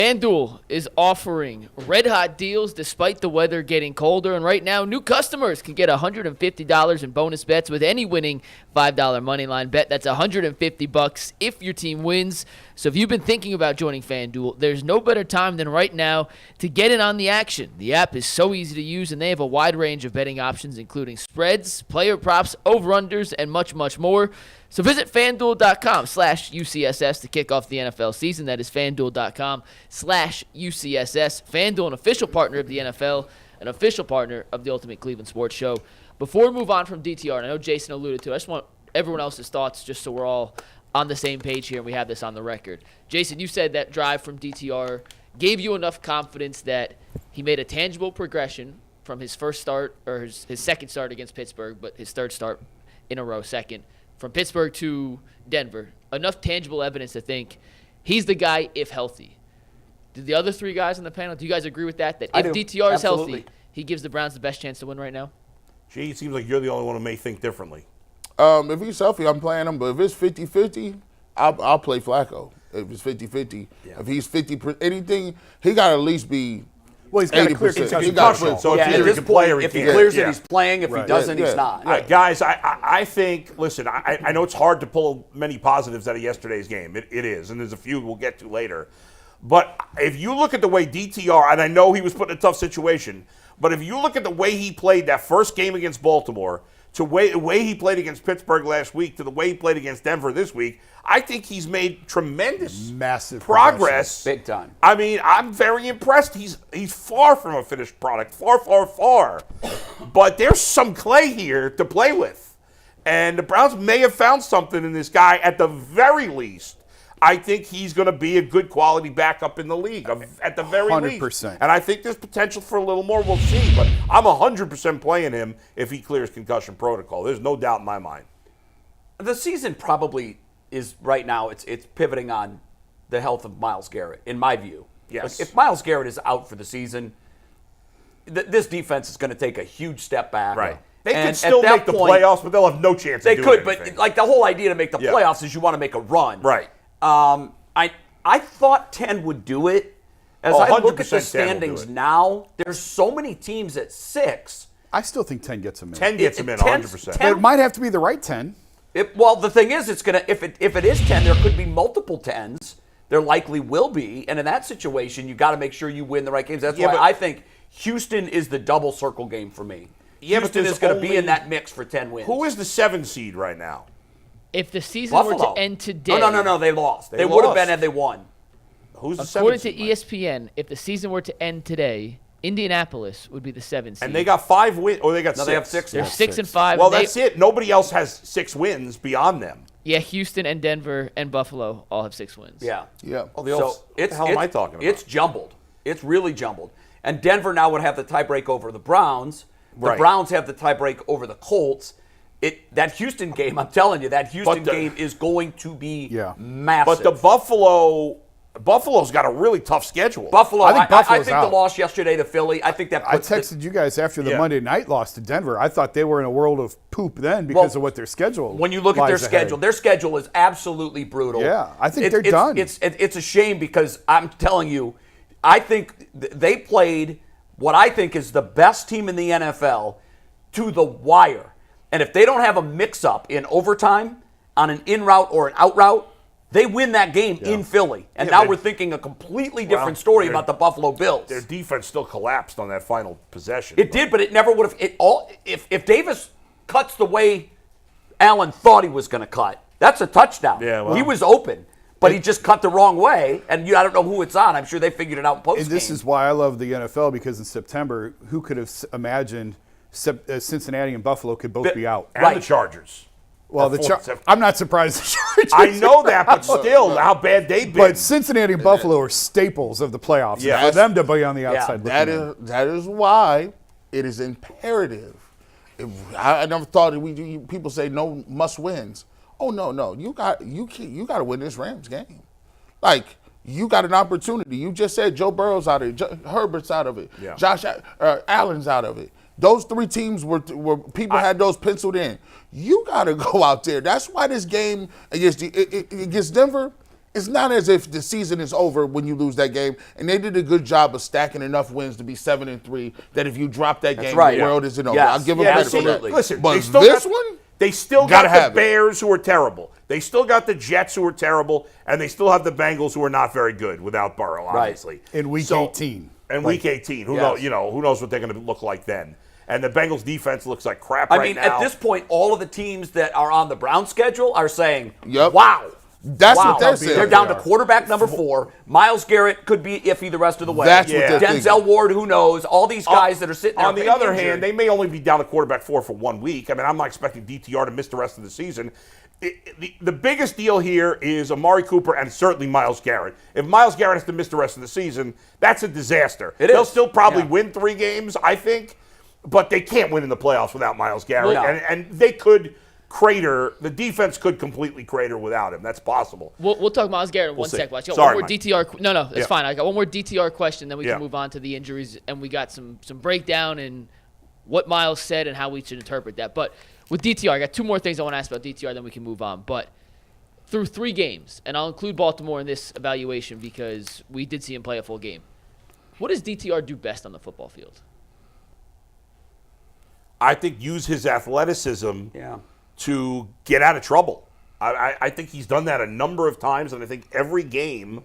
FanDuel is offering red-hot deals despite the weather getting colder. And right now, new customers can get $150 in bonus bets with any winning $5 moneyline bet. That's $150 if your team wins. So if you've been thinking about joining FanDuel, there's no better time than right now to get in on the action. The app is so easy to use, and they have a wide range of betting options, including spreads, player props, over-unders, and much, much more. So visit FanDuel.com/UCSS to kick off the NFL season. That is FanDuel.com/UCSS. FanDuel, an official partner of the NFL, an official partner of the Ultimate Cleveland Sports Show. Before we move on from DTR, and I know Jason alluded to it, I just want everyone else's thoughts just so we're all on the same page here and we have this on the record. Jason, you said that drive from DTR gave you enough confidence that he made a tangible progression from his first start, or his second start against Pittsburgh, but his third start in a row, second, from Pittsburgh to Denver. Enough tangible evidence to think he's the guy if healthy. Did the other three guys on the panel, do you guys agree with that? That if DTR is healthy, he gives the Browns the best chance to win right now? Gee, it seems like you're the only one who may think differently. If he's healthy, I'm playing him. But if it's 50-50, I'll play Flacco. If it's 50-50. Yeah. If he's 50%, anything, he got to at least be. Well, he's got 80%. a clear concussion. So it's either he can play or he if can't. If he clears it, he's playing. If he doesn't, he's not. Guys, I think, listen, I know it's hard to pull many positives out of yesterday's game. It is, and there's a few we'll get to later. But if you look at the way DTR, and I know he was put in a tough situation, but if you look at the way he played that first game against Baltimore, to the way he played against Pittsburgh last week, to the way he played against Denver this week, I think he's made tremendous massive progress. Big time. I mean, I'm very impressed. He's far from a finished product, far. But there's some clay here to play with. And the Browns may have found something in this guy at the very least. I think he's going to be a good quality backup in the league, at the very 100%. least. And I think there's potential for a little more. We'll see. But I'm 100% playing him if he clears concussion protocol. There's no doubt in my mind. The season probably is right now, it's pivoting on the health of Myles Garrett, in my view. Yes. Like, if Myles Garrett is out for the season, this defense is going to take a huge step back. Right. They could still make the playoffs, but they'll have no chance of doing anything. They could, but like the whole idea to make the playoffs is you want to make a run. Right. I thought 10 would do it. As I look at the standings now, there's so many teams at 6. I still think 10 gets him in. 10 gets him in 100%. But it might have to be the right 10. Well, the thing is, it's gonna if it is 10, there could be multiple 10s. There likely will be, and in that situation, you got to make sure you win the right games. That's why I think Houston is the double circle game for me. Houston is going to be in that mix for 10 wins. Who is the 7 seed right now? If the season were to end today... No, they lost. They would have been had they won. Who's the 7 seed? According to ESPN, if the season were to end today, Indianapolis would be the 7 seed. And they got 5 wins, or they got 6? No, they have 6. They're 6 and 5. Well, that's it. Nobody else has 6 wins beyond them. Yeah, Houston and Denver and Buffalo all have 6 wins. Yeah. Oh, what the hell am I talking about? It's jumbled. It's really jumbled. And Denver now would have the tiebreak over the Browns. The Browns have the tiebreak over the Colts. That Houston game, I'm telling you, game is going to be massive. But the Buffalo's got a really tough schedule. I think the loss yesterday to Philly, I think that puts I texted you guys after the Monday night loss to Denver. I thought they were in a world of poop then because of what their schedule When you look at their schedule is absolutely brutal. Yeah, I think they're done. It's a shame because I'm telling you, I think they played what I think is the best team in the NFL to the wire. And if they don't have a mix-up in overtime on an in route or an out route, they win that game in Philly. And now we're thinking a completely different story about the Buffalo Bills. Their defense still collapsed on that final possession. It did, but it never would have. If Davis cuts the way Allen thought he was going to cut, that's a touchdown. Yeah, well. He was open, but he just cut the wrong way. And I don't know who it's on. I'm sure they figured it out in postgame. And this is why I love the NFL, because in September, who could have imagined Cincinnati and Buffalo could both be out? And the Chargers. Well, I'm not surprised the Chargers I know that, but still, how bad they've been. But Cincinnati and Buffalo are staples of the playoffs. Yeah, for them to be on the outside. That is why it is imperative. I never thought people say no must wins. Oh no, you got to win this Rams game. Like, you got an opportunity. You just said Joe Burrow's out of it, Herbert's out of it, Josh Allen's out of it. Those 3 teams were people had those penciled in. You got to go out there. That's why this game against Denver It's not as if the season is over when you lose that game, and they did a good job of stacking enough wins to be 7-3. That if you drop that game, right. the world isn't over. Yes. I'll give them Yeah, credit for absolutely. that. Listen, but they still this got, one, they still gotta got the have it. Bears who are terrible. They still got the Jets who are terrible, and they still have the Bengals who are not very good without Burrow, obviously. In week 18. And week 18, who Yes. knows? Who knows what they're going to look like then? And the Bengals defense looks like crap I right mean, now. at this point, all of the teams that are on the Browns schedule are saying, Yep. wow. That's wow. what they're saying. They're down to They are. quarterback number 4. Myles Garrett could be iffy the rest of the way. That's what they're Denzel thinking. Ward, who knows? All these guys that are sitting there. On the being other injured. hand, they may only be down to quarterback 4 for 1 week. I mean, I'm not expecting DTR to miss the rest of the season. The biggest deal here is Amari Cooper and certainly Myles Garrett. If Myles Garrett has to miss the rest of the season, that's a disaster. They'll is. still probably Yeah. win 3 games, I think, but they can't win in the playoffs without Myles Garrett. No. And they could crater. The defense could completely crater without him. That's possible. We'll talk Myles Garrett in one see. sec. Watch. I got Sorry, one more Mike. DTR. No, that's Yeah. fine. I got one more DTR question, then we Yeah. can move on to the injuries, and we got some breakdown and what Myles said and how we should interpret that. But with DTR, I got 2 more things I want to ask about DTR, then we can move on. But through 3 games, and I'll include Baltimore in this evaluation because we did see him play a full game. What does DTR do best on the football field? I think use his athleticism Yeah. to get out of trouble. I think he's done that a number of times, and I think every game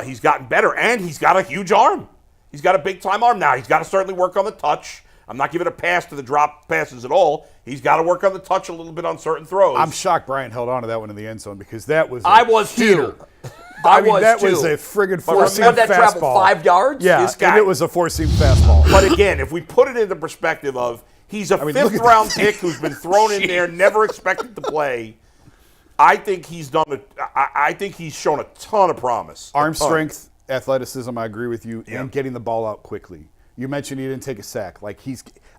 he's gotten better, and he's got a huge arm. He's got a big-time arm now. He's got to certainly work on the touch. I'm not giving a pass to the drop passes at all. He's got to work on the touch a little bit on certain throws. I'm shocked Brian held on to that one in the end zone because that was. I was too. I mean, that too. was a friggin' But four-seam remember that traveled fastball. 5 yards? Yeah, This guy- and it was a four-seam fastball. But again, if we put it into perspective of he's a mean, look at fifth-round that. pick who's been thrown in there, never expected to play, I think he's done it. I think he's shown a ton of promise. A Arm ton. strength, athleticism, I agree with you, Yeah. and getting the ball out quickly. You mentioned he didn't take a sack. Like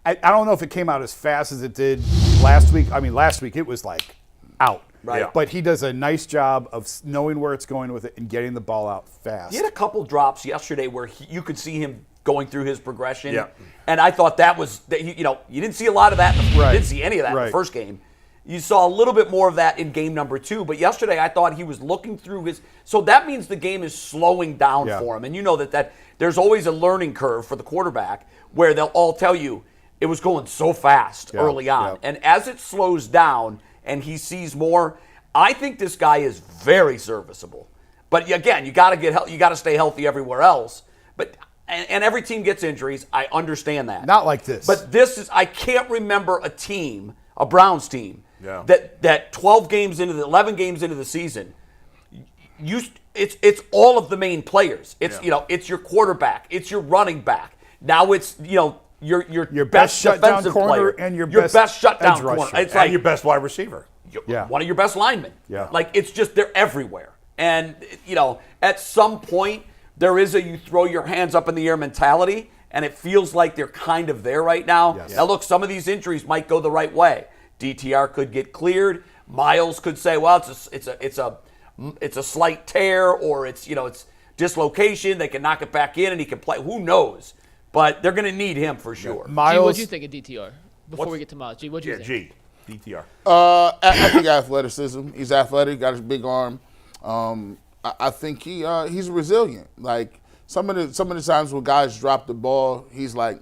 I don't know if it came out as fast as it did last week. I mean, last week it was like out. Right. Yeah. But he does a nice job of knowing where it's going with it and getting the ball out fast. He had a couple drops yesterday where you could see him going through his progression. Yeah. And I thought that was, you didn't see a lot of that. You Right. didn't see any of that in Right. the first game. You saw a little bit more of that in game number 2. But yesterday I thought he was looking through his. So that means the game is slowing down Yeah. for him. And you know that there's always a learning curve for the quarterback where they'll all tell you it was going so fast Yeah. early on. Yeah. And as it slows down and he sees more, I think this guy is very serviceable. But again, you got to get help. You got to stay healthy everywhere else. But and every team gets injuries. I understand that. Not like this. But this is. I can't remember a team, a Browns team, Yeah. that 12 games into the 11 games into the season, it's all of the main players. It's it's your quarterback, it's your running back. Now it's your best shutdown defensive corner player, and your best best shutdown edge corner. rusher. It's And like your best wide receiver. Yeah. one of your best linemen. Yeah. Like it's just they're everywhere. And at some point there is a you throw your hands up in the air mentality, and it feels like they're kind of there right now. Yes. Now look, some of these injuries might go the right way. DTR could get cleared. Myles could say, well, it's a slight tear, or it's dislocation. They can knock it back in and he can play. Who knows? But they're going to need him for sure. G, Miles, what do you think of DTR? Before we get to Miles, G, what do you Yeah, think? G. DTR. I think athleticism. He's athletic, got his big arm. I think he's resilient. Like some of the times when guys drop the ball, he's like,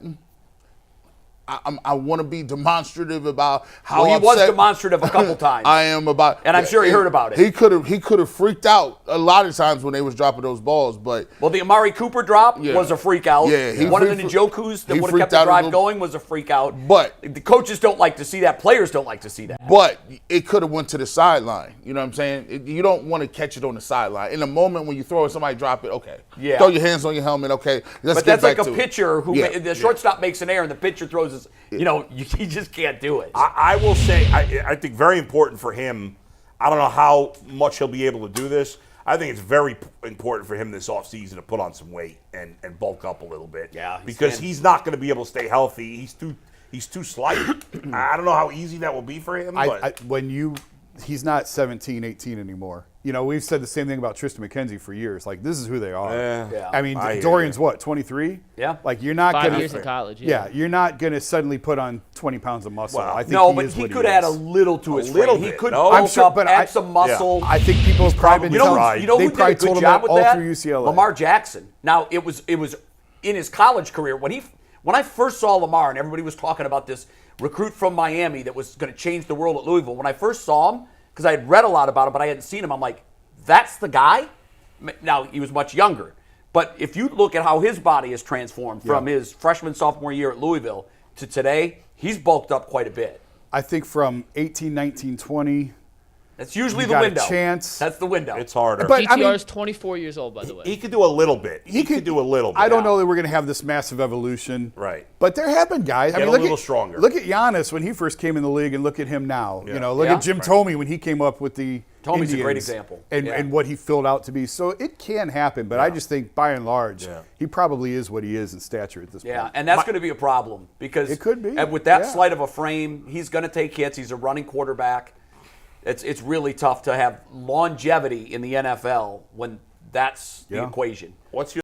I want to be demonstrative about how Well, he was upset demonstrative a couple times. I am about, And I'm sure he heard about it. He could have freaked out a lot of times when they was dropping those balls, but Well, the Amari Cooper drop Yeah. was a freak out. Yeah, he One of the freaked- Njokus that he would have freaked kept the out a drive little- going was a freak out. But- the coaches don't like to see that. Players don't like to see that. But it could have went to the sideline. You know what I'm saying? You don't want to catch it on the sideline. In the moment when you throw it, somebody drop it, okay. Yeah. Throw your hands on your helmet, okay. Let's But get that's like back a to it. pitcher who Yeah. the shortstop makes an error and the pitcher throws his. He just can't do it. I will say, I think very important for him. I don't know how much he'll be able to do this. I think it's very important for him this offseason to put on some weight and bulk up a little bit. Yeah, because he's not going to be able to stay healthy. He's too slight. I don't know how easy that will be for him. But he's not 17, 18 anymore. we've said the same thing about Tristan McKenzie for years. Like, this is who they are. Yeah. I mean, I hear Dorian's you. what, 23? Yeah. Like, you're not 5 going to. years in college. Yeah, you're not going to suddenly put on 20 pounds of muscle. Well, I think No, he but is he what could add a is. little to his little frame. He bit, could no? bulk I'm sure, up, but add some muscle. I think people have probably been You know, telling you know they who did probably a good told him job that with all that? through UCLA. Lamar Jackson. Now it was in his college career when I first saw Lamar and everybody was talking about this recruit from Miami that was going to change the world at Louisville. When I first saw him, because I had read a lot about him, but I hadn't seen him, I'm like, that's the guy. Now he was much younger, but if you look at how his body has transformed from his freshman sophomore year at Louisville to today, he's bulked up quite a bit. I think from 18, 19, 20. That's usually You the got a window. chance. That's the window. It's harder. But, DTR I mean, is 24 years old, by the way. he could do a little bit. He could do a little bit. I don't know that we're going to have this massive evolution. Right. But there have been guys. Get a look little at, stronger. Look at Giannis when he first came in the league and look at him now. Yeah. Look Yeah. at Jim Thome when he came up with the Tomey's a great Indians example. And, Yeah. and what he filled out to be. So it can happen, but I just think by and large, Yeah. he probably is what he is in stature at this Yeah, point. and that's going to be a problem because It could be, and with that yeah. slight of a frame, he's going to take hits. He's a running quarterback. It's really tough to have longevity in the NFL when that's the Yeah. equation. What's your